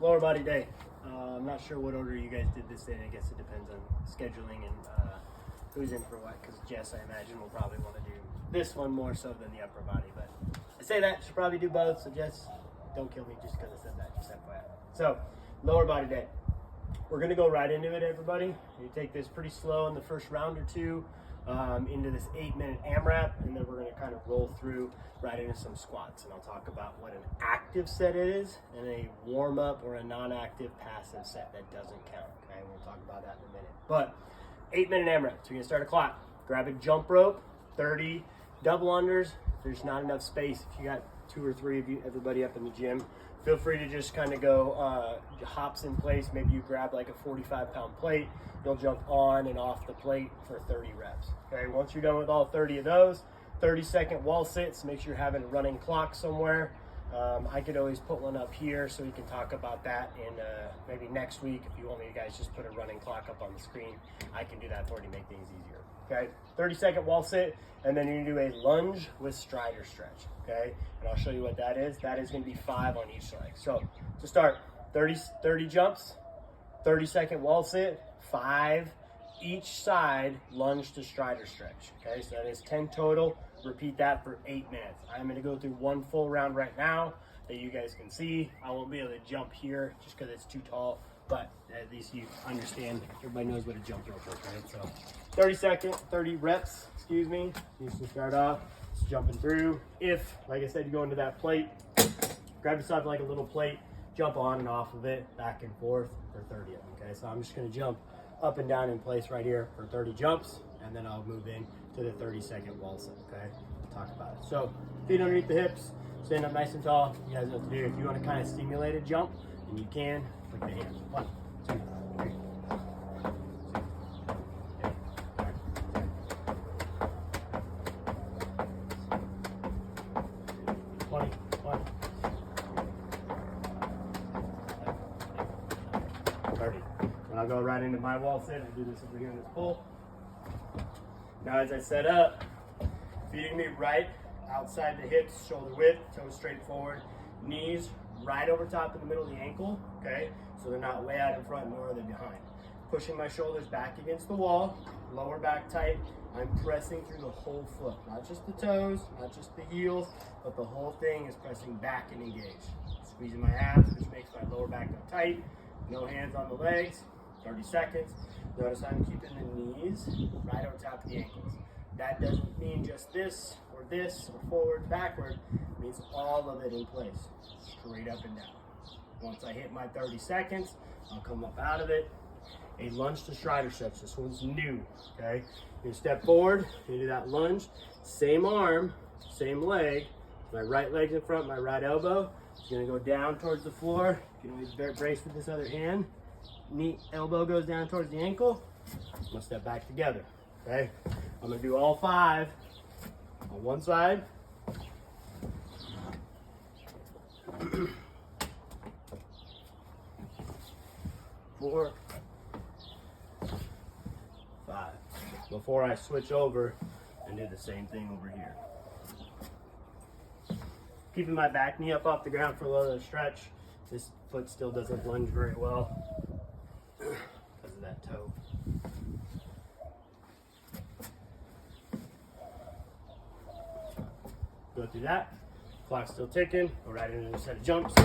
lower body day. I'm not sure what order you guys did this in. I guess it depends on scheduling and who's in for what, because Jess, I imagine, will probably want to do this one more so than the upper body. But I say that, she'll probably do both, so Jess, don't kill me just because I said that, just FYI. So, lower body day. We're going to go right into it, everybody. You take this pretty slow in the first round or two into this 8-minute AMRAP, and then we're going to kind of roll through right into some squats. And I'll talk about what an active set it is and a warm-up or a non-active passive set that doesn't count. Okay, we'll talk about that in a minute. But 8-minute AMRAP. So you're going to start a clock. Grab a jump rope, 30 double unders. If there's not enough space, if you got 2 or 3 of you, everybody up in the gym, feel free to just kind of go hops in place. Maybe you grab like a 45-pound plate. You'll jump on and off the plate for 30 reps. Okay, once you're done with all 30 of those, 30-second wall sits. Make sure you're having a running clock somewhere. I could always put one up here so we can talk about that in maybe next week. If you want me to guys just put a running clock up on the screen, I can do that for you to make things easier. Okay, 30-second wall sit, and then you're gonna do a lunge with strider stretch. Okay, and I'll show you what that is. That is gonna be 5 on each leg. So to start, 30 jumps, 30-second wall sit, 5 each side, lunge to strider stretch. Okay, so that is 10 total. Repeat that for 8 minutes. I'm gonna go through one full round right now that you guys can see. I won't be able to jump here just because it's too tall, but at least you understand, everybody knows what a jump rope is, right? So 30 reps, excuse me. You can start off just jumping through. If, like I said, you go into that plate, grab yourself like a little plate, jump on and off of it, back and forth for 30 of them, okay? So I'm just gonna jump up and down in place right here for 30 jumps, and then I'll move in to the 30-second wall sit, okay? We'll talk about it. So feet underneath the hips, stand up nice and tall. You guys know what to do. If you want to kind of stimulate a jump, and you can, click the hands. 1, 2, 3. 20, 20, 30. And I'll go right into my wall sit and do this over here in this pull. Now as I set up, feet are gonna be right outside the hips, shoulder width, toes straight forward, knees right over top in the middle of the ankle, okay? So they're not way out in front, nor are they behind. Pushing my shoulders back against the wall, lower back tight. I'm pressing through the whole foot, not just the toes, not just the heels, but the whole thing is pressing back and engaged. Squeezing my abs, which makes my lower back go tight. No hands on the legs, 30 seconds. Notice I'm keeping the knees right over top of the ankles. That doesn't mean just this or forward, backward. It means all of it in place, straight up and down. Once I hit my 30 seconds, I'll come up out of it. A lunge to strider stretch. This one's new, okay? You step forward, you do that lunge, same arm, same leg. My right leg's in front, my right elbow is gonna go down towards the floor. You can always brace with this other hand. Knee, elbow goes down towards the ankle. I'm gonna step back together, okay? I'm gonna do all 5 on one side. 4, 5. Before I switch over and do the same thing over here. Keeping my back knee up off the ground for a little stretch. This foot still doesn't lunge very well because of that toe. Go through that. Clock's still ticking. Go right into a set of jumps.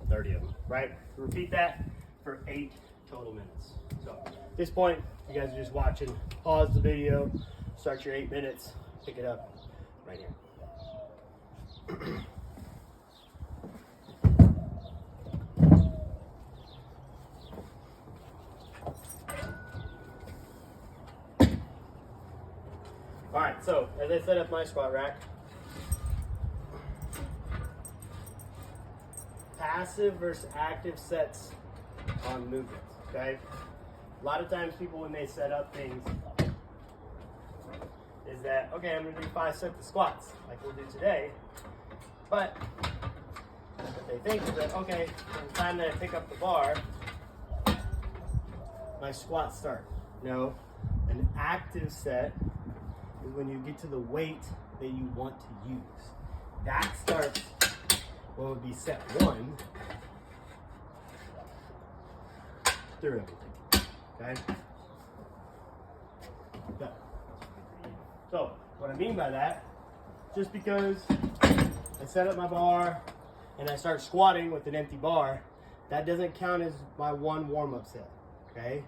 30 of them, right? Repeat that for 8 total minutes. So at this point, you guys are just watching. Pause the video, start your 8 minutes, pick it up right here. All right, so as I set up my squat rack, passive versus active sets on movements, okay? A lot of times people, when they set up things, is that, okay, I'm gonna do 5 sets of squats, like we'll do today, but what they think is that, okay, from the time that I pick up the bar, my squats start. No, an active set is when you get to the weight that you want to use. That starts what would be set 1, through everything. Okay? Okay. So, what I mean by that, just because I set up my bar and I start squatting with an empty bar, that doesn't count as my one warm-up set, okay?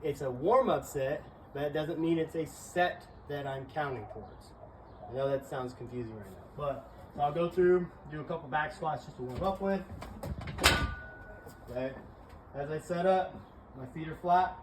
It's a warm-up set, but it doesn't mean it's a set that I'm counting towards. I know that sounds confusing right now, but so I'll go through, do a couple back squats just to warm up with. Okay, as I set up, my feet are flat.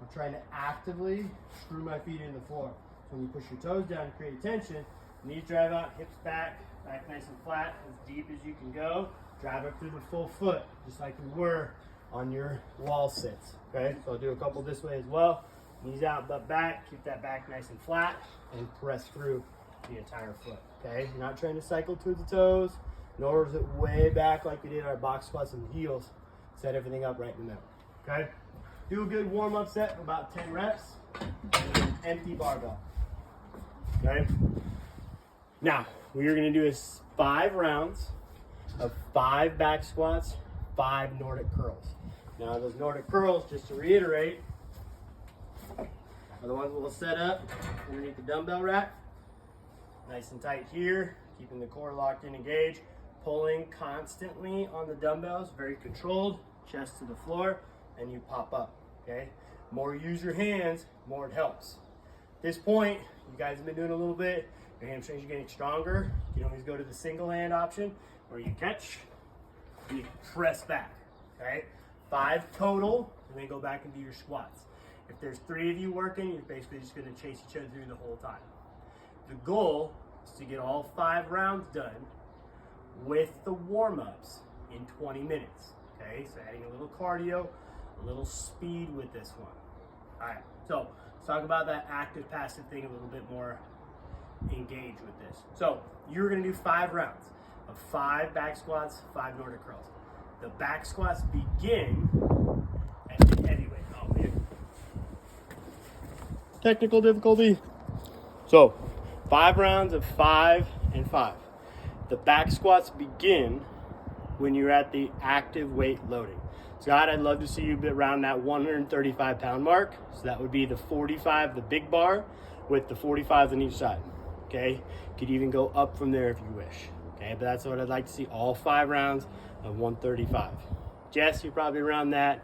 I'm trying to actively screw my feet into the floor. So when you push your toes down to create tension, knees drive out, hips back, back nice and flat, as deep as you can go. Drive up through the full foot, just like we were on your wall sits. Okay, so I'll do a couple this way as well. Knees out, butt back, keep that back nice and flat, and press through the entire foot. Okay, you're not trying to cycle to the toes, nor is it way back like we did our box squats and the heels. Set everything up right in the middle. Okay, do a good warm up set of about 10 reps, and an empty barbell. Okay, now what you're going to do is 5 rounds of 5 back squats, 5 Nordic curls. Now those Nordic curls, just to reiterate, are the ones we'll set up underneath the dumbbell rack. Nice and tight here, keeping the core locked in, engaged, pulling constantly on the dumbbells, very controlled, chest to the floor, and you pop up, okay? More you use your hands, more it helps. At this point, you guys have been doing a little bit, your hamstrings are getting stronger. You can always go to the single hand option where you catch, you press back, okay? 5 total, and then go back and do your squats. If there's 3 of you working, you're basically just gonna chase each other through the whole time. The goal is to get all 5 rounds done with the warm-ups in 20 minutes, okay? So adding a little cardio, a little speed with this one. All right, so let's talk about that active passive thing a little bit more, engage with this. So you're gonna do 5 rounds of 5 back squats, 5 Nordic curls. The back squats begin at the heavyweight. Oh man. Technical difficulty. So 5 rounds of 5 and 5. The back squats begin when you're at the active weight loading. Scott, I'd love to see you around that 135 pound mark. So that would be the 45, the big bar, with the 45s on each side. Okay, could even go up from there if you wish. Okay, but that's what I'd like to see, all 5 rounds of 135. Jess, you're probably around that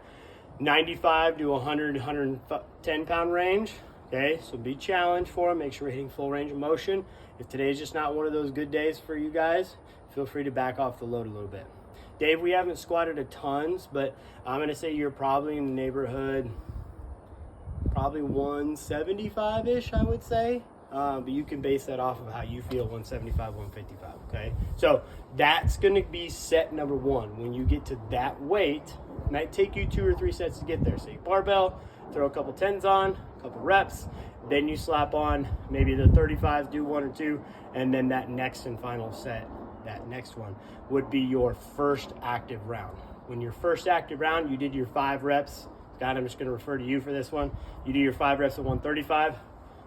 95 to 100, 110 pound range. Okay, so be challenged for them. Make sure we're hitting full range of motion. If today's just not one of those good days for you guys, feel free to back off the load a little bit. Dave, we haven't squatted a tons, but I'm going to say you're probably in the neighborhood, probably 175-ish, I would say. But you can base that off of how you feel, 175, 155, okay? So that's going to be set number 1. When you get to that weight, it might take you 2 or 3 sets to get there. So you barbell, throw a couple 10s on, a couple reps, then you slap on maybe the 35s, do 1 or 2, and then that next and final set, that next one, would be your first active round. When your first active round, you did your 5 reps. Scott, I'm just going to refer to you for this one. You do your 5 reps at 135,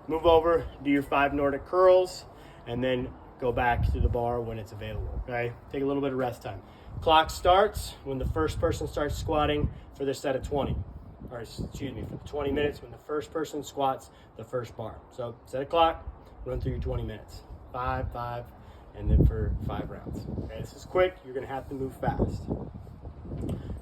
move over, do your 5 Nordic curls, and then go back to the bar when it's available, okay? Take a little bit of rest time. Clock starts when the first person starts squatting for their set of 20. Or excuse me, for the 20 minutes when the first person squats the first bar. So set a clock, run through your 20 minutes. 5, 5, and then for 5 rounds. Okay, this is quick, you're gonna have to move fast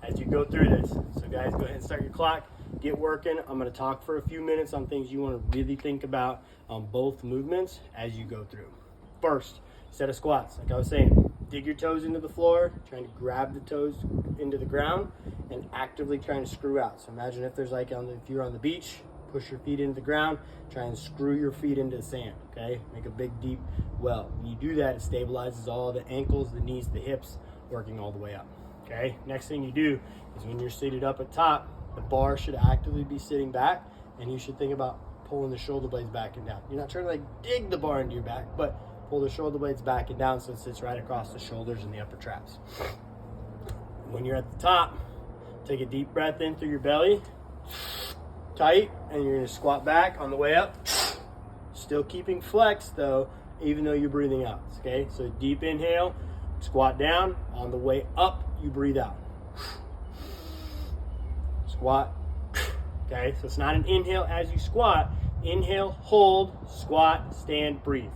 as you go through this. So guys, go ahead and start your clock, get working. I'm gonna talk for a few minutes on things you wanna really think about on both movements as you go through. First, set of squats. Like I was saying, dig your toes into the floor, trying to grab the toes into the ground, and actively trying to screw out. So imagine if there's like, if you're on the beach, push your feet into the ground, try and screw your feet into the sand, okay? Make a big, deep well. When you do that, it stabilizes all the ankles, the knees, the hips, working all the way up, okay? Next thing you do is when you're seated up at top, the bar should actively be sitting back, and you should think about pulling the shoulder blades back and down. You're not trying to like dig the bar into your back, but pull the shoulder blades back and down so it sits right across the shoulders and the upper traps. When you're at the top, take a deep breath in through your belly, tight, and you're gonna squat back on the way up. Still keeping flex though, even though you're breathing out, okay? So deep inhale, squat down, on the way up, you breathe out. Squat, Okay, so it's not an inhale as you squat. Inhale, hold, squat, stand, breathe.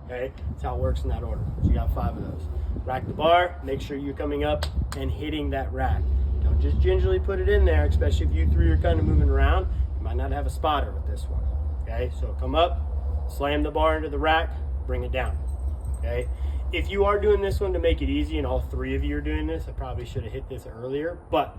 Okay, that's how it works in that order. So you got 5 of those. Rack the bar, make sure you're coming up and hitting that rack. Don't just gingerly put it in there, especially if you 3 are kind of moving around. You might not have a spotter with this one. Okay, so come up, slam the bar into the rack, bring it down. Okay, if you are doing this one to make it easy and all 3 of you are doing this, I probably should have hit this earlier, but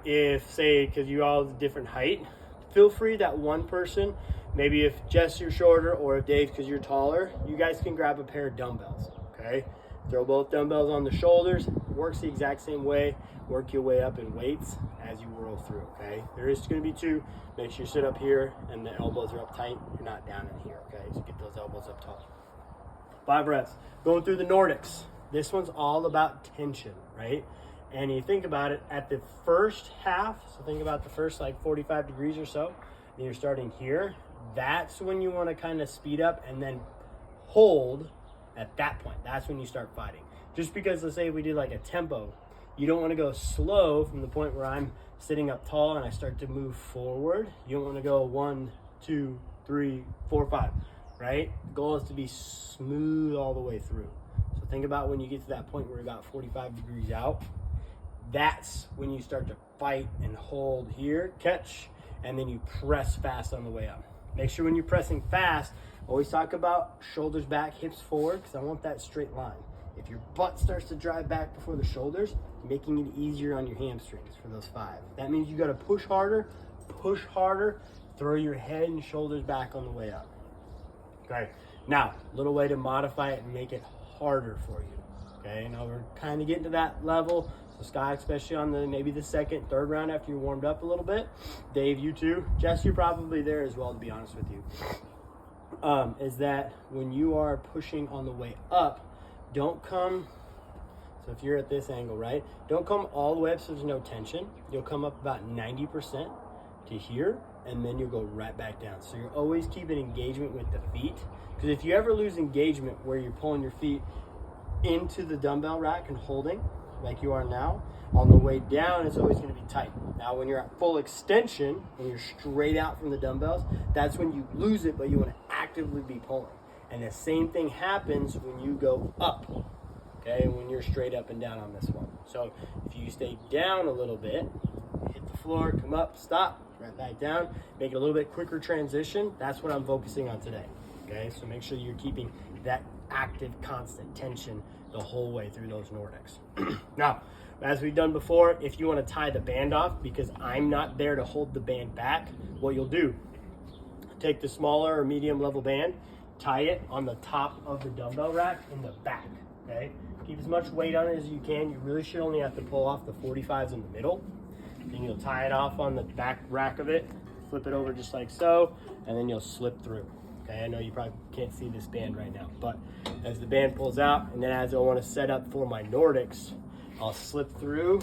if, say, because you all have a different height, feel free that one person, maybe if Jess you're shorter or if Dave because you're taller, you guys can grab a pair of dumbbells, okay? Throw both dumbbells on the shoulders, works the exact same way, work your way up in weights as you roll through, okay? There is going to be 2, make sure you sit up here and the elbows are up tight, you're not down in here, okay? So get those elbows up tall. 5 reps, going through the Nordics. This one's all about tension, right? And you think about it at the first half, so think about the first like 45 degrees or so, and you're starting here, that's when you want to kind of speed up and then hold at that point. That's when you start fighting. Just because, let's say we did like a tempo, you don't want to go slow from the point where I'm sitting up tall and I start to move forward. You don't want to go 1, 2, 3, 4, 5, right? The goal is to be smooth all the way through. So think about when you get to that point where you're about 45 degrees out, that's when you start to fight and hold here, catch, and then you press fast on the way up. Make sure when you're pressing fast, always talk about shoulders back, hips forward, because I want that straight line. If your butt starts to drive back before the shoulders, making it easier on your hamstrings for those 5. That means you got to push harder, throw your head and shoulders back on the way up. Okay, now, a little way to modify it and make it harder for you. Okay, now we're kind of getting to that level. So Scott, especially on the maybe the 2nd, 3rd round after you warmed up a little bit. Dave, you too. Jess, you're probably there as well, to be honest with you. Is that when you are pushing on the way up, don't come, so if you're at this angle, right? Don't come all the way up so there's no tension. You'll come up about 90% to here, and then you'll go right back down. So you're always keeping engagement with the feet. Because if you ever lose engagement where you're pulling your feet into the dumbbell rack and holding, like you are now, on the way down, it's always going to be tight. Now, when you're at full extension, when you're straight out from the dumbbells, that's when you lose it, but you want to actively be pulling. And the same thing happens when you go up, okay, when you're straight up and down on this one. So if you stay down a little bit, hit the floor, come up, stop, right back down, make it a little bit quicker transition. That's what I'm focusing on today, okay? So make sure you're keeping that active, constant tension the whole way through those Nordics. Now, as we've done before, if you want to tie the band off, because I'm not there to hold the band back, what you'll do, take the smaller or medium level band, tie it on the top of the dumbbell rack in the back, okay? Keep as much weight on it as you can. You really should only have to pull off the 45s in the middle. Then you'll tie it off on the back rack of it, flip it over just like so, and then you'll slip through. Okay, I know you probably can't see this band right now, but as the band pulls out, and then as I want to set up for my Nordics, I'll slip through,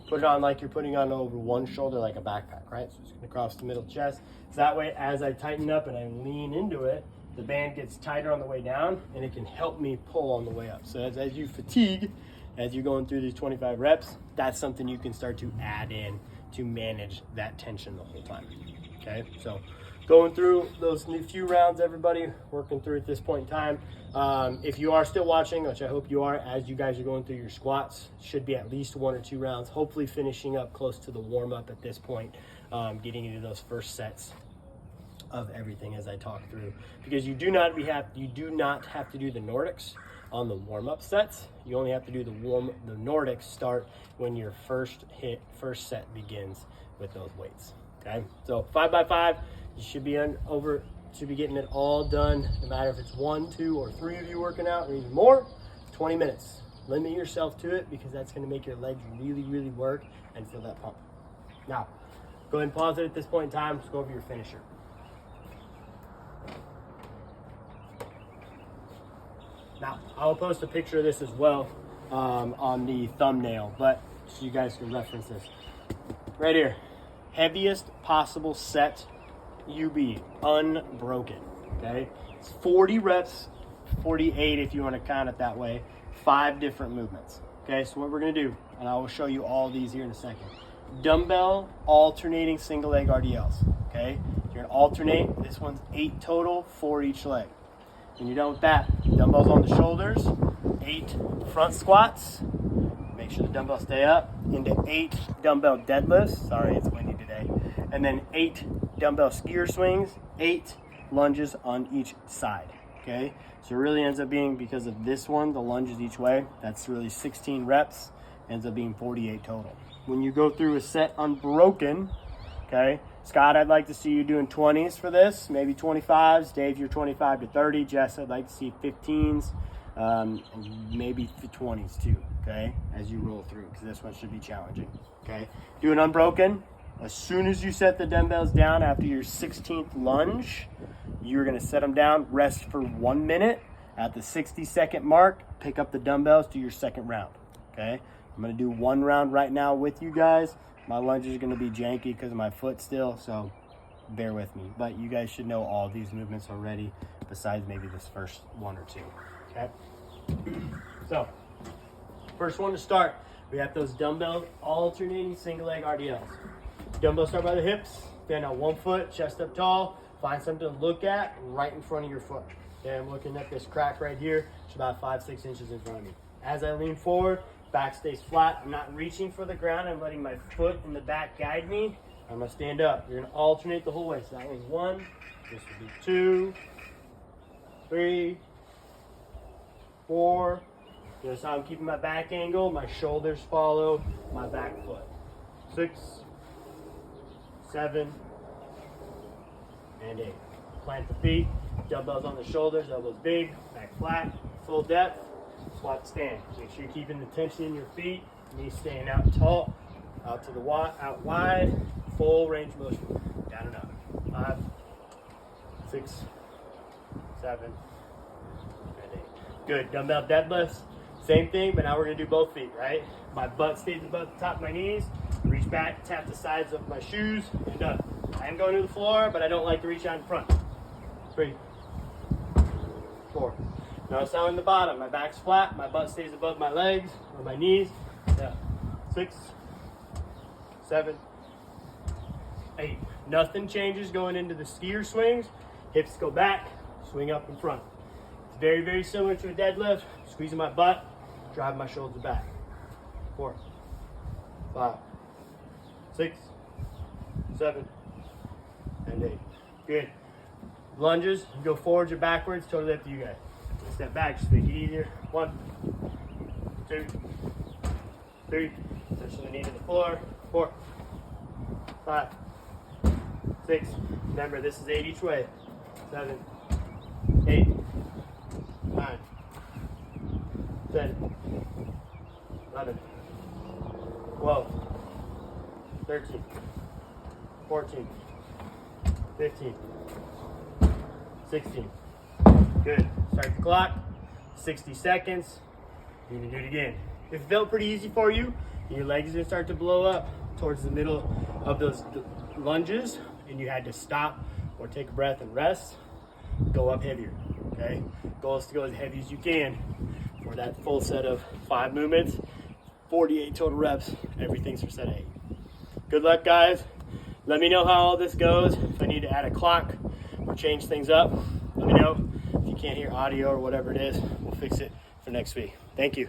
put it on like you're putting on over one shoulder like a backpack, right? So it's going to cross the middle chest. So that way, as I tighten up and I lean into it, the band gets tighter on the way down, and it can help me pull on the way up. So as you fatigue, as you're going through these 25 reps, that's something you can start to add in to manage that tension the whole time, okay? So going through those few rounds, everybody, working through at this point in time. If you are still watching, which I hope you are, as you guys are going through your squats, should be at least 1 or 2 rounds, hopefully finishing up close to the warm-up at this point, getting into those first sets of everything as I talk through. Because you do not have to do the Nordics on the warm-up sets. You only have to do the Nordics start when your first set begins with those weights. Okay, so 5x5, you should be getting it all done, no matter if it's 1, 2, or 3 of you working out, or even more. 20 minutes. Limit yourself to it, because that's going to make your legs really, really work and feel that pump. Now, go ahead and pause it at this point in time. Let's go over your finisher. Now, I'll post a picture of this as well on the thumbnail, but so you guys can reference this. Right here, heaviest possible set UB, unbroken, okay? It's 40 reps, 48 if you want to count it that way, 5 different movements, okay? So what we're going to do, and I will show you all these here in a second. dumbbell alternating single leg RDLs. Okay, you're gonna alternate. This one's 8 total, 4 each leg. When you're done with that, dumbbells on the shoulders, 8 front squats. Make sure the dumbbells stay up. Into 8 dumbbell deadlifts. Sorry, it's windy today. And then 8 dumbbell skier swings, 8 lunges on each side. Okay, so it really ends up being, because of this one, the lunges each way, that's really 16 reps, ends up being 48 total. When you go through a set unbroken, okay, Scott, I'd like to see you doing 20s for this, maybe 25s. Dave, you're 25 to 30. Jess, I'd like to see 15s, and maybe 20s too, okay, as you roll through, because this one should be challenging, okay? Do an unbroken. As soon as you set the dumbbells down after your 16th lunge, you're gonna set them down, rest for 1 minute. At the 60-second mark, pick up the dumbbells, do your second round, okay? I'm gonna do 1 round right now with you guys. My lunges are gonna be janky because of my foot still, so bear with me. But you guys should know all these movements already, besides maybe this first 1 or 2, okay? So, first one to start, we have those dumbbell alternating single leg RDLs. Dumbbells start by the hips, stand on 1 foot, chest up tall, find something to look at right in front of your foot. Okay, I'm looking at this crack right here. It's about 5-6 inches in front of me. As I lean forward, back stays flat. I'm not reaching for the ground. I'm letting my foot in the back guide me. I'm gonna stand up. You're gonna alternate the whole way. So that was 1, this would be 2, 3, 4. Notice how I'm keeping my back angle. My shoulders follow my back foot. 6, 7, and 8. Plant the feet, dumbbells on the shoulders, elbows big, back flat, full depth, squat stand. Make sure you're keeping the tension in your feet, knees staying out tall, out to the out wide, full range of motion. Down and up. 5, 6, 7, and 8. Good. Dumbbell deadlifts, same thing, but now we're gonna do both feet, right? My butt stays above the top of my knees. Reach back, tap the sides of my shoes, and up. I am going to the floor, but I don't like to reach out in front. 3, 4. Notice how in the bottom, my back's flat, my butt stays above my legs or my knees. Yeah. 6, 7, 8. Nothing changes going into the skier swings. Hips go back, swing up in front. It's very, very similar to a deadlift. Squeezing my butt, driving my shoulders back. 4, 5, 6, 7, and 8. Good. Lunges, you go forwards or backwards, totally up to you guys. Step back, just make it easier. 1, 2, 3. Touching the knee to the floor. 4, 5, 6. Remember, this is 8 each way. 7, 8, 9, 10, 11, 12, 13, 14, 15, 16. Good. Start the clock. 60 seconds. You're gonna do it again. If it felt pretty easy for you, your legs are gonna start to blow up towards the middle of those lunges, and you had to stop or take a breath and rest, go up heavier. Okay? Goal is to go as heavy as you can for that full set of 5 movements, 48 total reps. Everything's for set 8. Good luck, guys. Let me know how all this goes. If I need to add a clock or change things up, let me know. If you can't hear audio or whatever it is, we'll fix it for next week. Thank you.